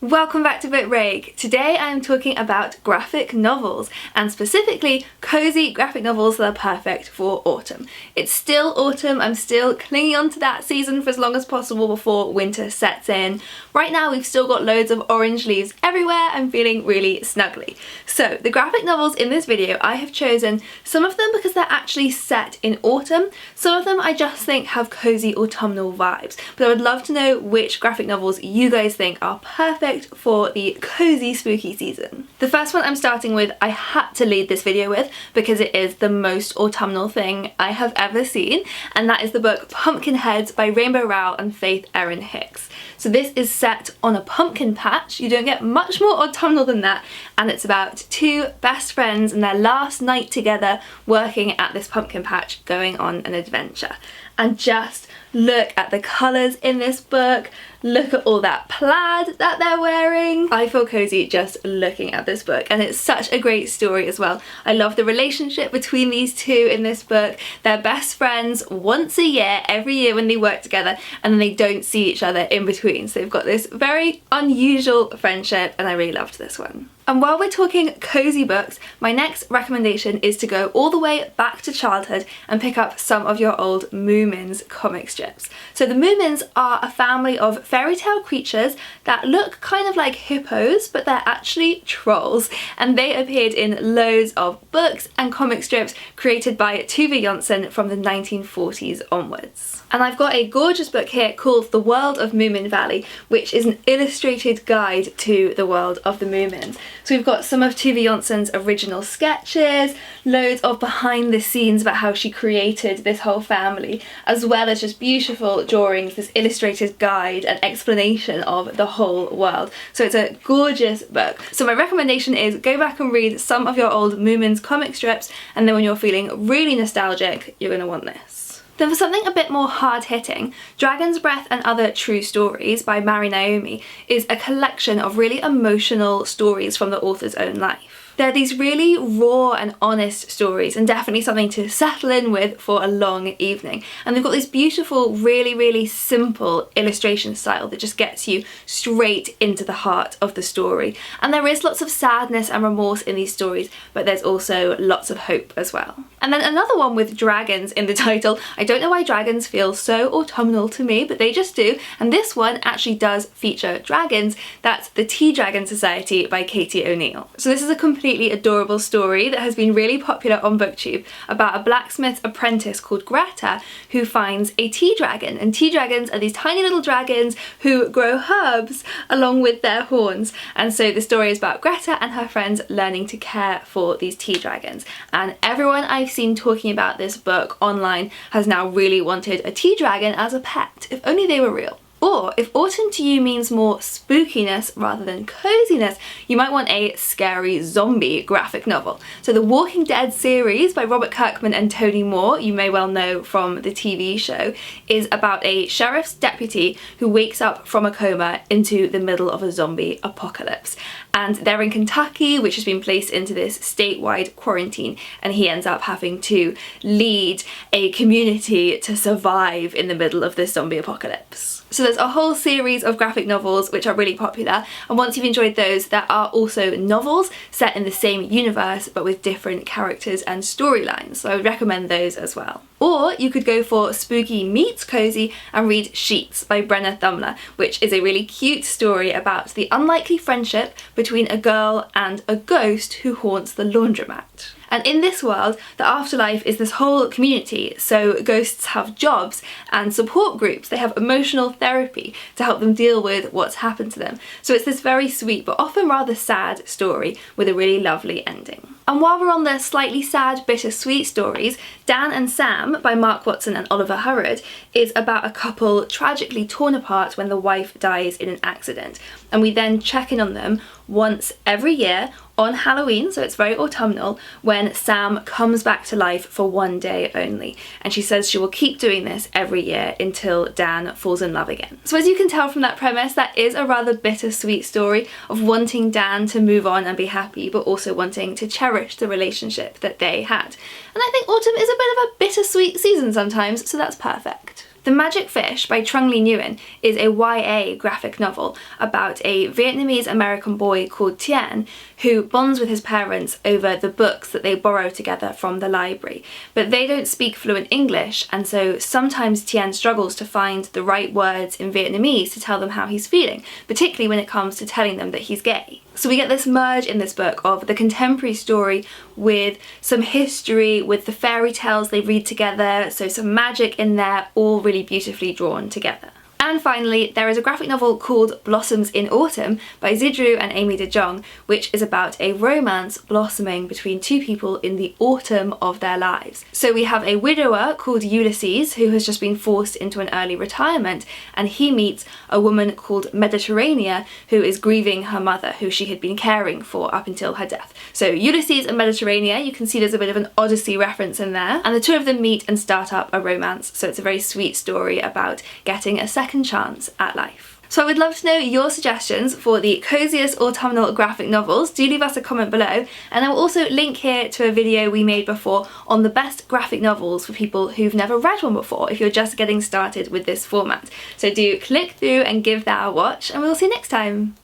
Welcome back to Book Break. Today I am talking about graphic novels, and specifically cozy graphic novels that are perfect for autumn. It's still autumn, I'm still clinging on to that season for as long as possible before winter sets in. Right now we've still got loads of orange leaves everywhere. I'm feeling really snuggly. So the graphic novels in this video, I have chosen some of them because they're actually set in autumn. Some of them I just think have cozy autumnal vibes, but I would love to know which graphic novels you guys think are perfect for the cozy spooky season. The first one I'm starting with, I had to lead this video with because it is the most autumnal thing I have ever seen, and that is the book Pumpkinheads by Rainbow Rowell and Faith Erin Hicks. So this is set on a pumpkin patch. You don't get much more autumnal than that, and it's about two best friends and their last night together working at this pumpkin patch, going on an adventure. And just look at the colours in this book, look at all that plaid that they're wearing. I feel cozy just looking at this book, and it's such a great story as well. I love the relationship between these two in this book. They're best friends once a year, every year when they work together, and then they don't see each other in between. So they've got this very unusual friendship, and I really loved this one. And while we're talking cozy books, my next recommendation is to go all the way back to childhood and pick up some of your old Moomins comic strips. So the Moomins are a family of fairy tale creatures that look kind of like hippos, but they're actually trolls. And they appeared in loads of books and comic strips created by Tove Jansson from the 1940s onwards. And I've got a gorgeous book here called The World of Moomin Valley, which is an illustrated guide to the world of the Moomins. So we've got some of Tove Jansson's original sketches, loads of behind the scenes about how she created this whole family, as well as just beautiful drawings, this illustrated guide and explanation of the whole world. So it's a gorgeous book. So my recommendation is go back and read some of your old Moomins comic strips, and then when you're feeling really nostalgic, you're going to want this. Then for something a bit more hard-hitting, Dragon's Breath and Other True Stories by Mari Naomi is a collection of really emotional stories from the author's own life. They're these really raw and honest stories, and definitely something to settle in with for a long evening. And they've got this beautiful, really simple illustration style that just gets you straight into the heart of the story. And there is lots of sadness and remorse in these stories, but there's also lots of hope as well. And then another one with dragons in the title. I don't know why dragons feel so autumnal to me, but they just do. And this one actually does feature dragons. That's The Tea Dragon Society by Katie O'Neill. So this is a completely adorable story that has been really popular on BookTube about a blacksmith's apprentice called Greta who finds a tea dragon. And tea dragons are these tiny little dragons who grow herbs along with their horns. And so the story is about Greta and her friends learning to care for these tea dragons. And everyone I've seen talking about this book online has now really wanted a tea dragon as a pet, if only they were real. Or if autumn to you means more spookiness rather than coziness, you might want a scary zombie graphic novel. So the Walking Dead series by Robert Kirkman and Tony Moore, you may well know from the TV show, is about a sheriff's deputy who wakes up from a coma into the middle of a zombie apocalypse. And they're in Kentucky, which has been placed into this statewide quarantine, and he ends up having to lead a community to survive in the middle of this zombie apocalypse. So there's a whole series of graphic novels which are really popular, and once you've enjoyed those, there are also novels set in the same universe but with different characters and storylines, so I would recommend those as well. Or you could go for spooky meets cozy and read Sheets by Brenna Thumler, which is a really cute story about the unlikely friendship between a girl and a ghost who haunts the laundromat. And in this world, the afterlife is this whole community, so ghosts have jobs and support groups. They have emotional therapy to help them deal with what's happened to them. So it's this very sweet but often rather sad story with a really lovely ending. And while we're on the slightly sad, bittersweet stories, Dan and Sam by Mark Watson and Oliver Hurrod is about a couple tragically torn apart when the wife dies in an accident. And we then check in on them once every year on Halloween, so it's very autumnal, when Sam comes back to life for one day only. And she says she will keep doing this every year until Dan falls in love again. So as you can tell from that premise, that is a rather bittersweet story of wanting Dan to move on and be happy, but also wanting to cherish the relationship that they had. And I think autumn is a bit of a bittersweet season sometimes, so that's perfect. The Magic Fish by Trung Le Nguyen is a YA graphic novel about a Vietnamese-American boy called Tien who bonds with his parents over the books that they borrow together from the library. But they don't speak fluent English, and so sometimes Tien struggles to find the right words in Vietnamese to tell them how he's feeling, particularly when it comes to telling them that he's gay. So we get this merge in this book of the contemporary story with some history, with the fairy tales they read together, so some magic in there, all really beautifully drawn together. And finally, there is a graphic novel called Blossoms in Autumn by Zidru and Amy de Jong, which is about a romance blossoming between two people in the autumn of their lives. So we have a widower called Ulysses who has just been forced into an early retirement, and he meets a woman called Mediterranea who is grieving her mother, who she had been caring for up until her death. So Ulysses and Mediterranea, you can see there's a bit of an Odyssey reference in there, and the two of them meet and start up a romance, so it's a very sweet story about getting a second chance at life. So I would love to know your suggestions for the coziest autumnal graphic novels. Do leave us a comment below, and I will also link here to a video we made before on the best graphic novels for people who've never read one before, if you're just getting started with this format. So do click through and give that a watch, and we'll see you next time.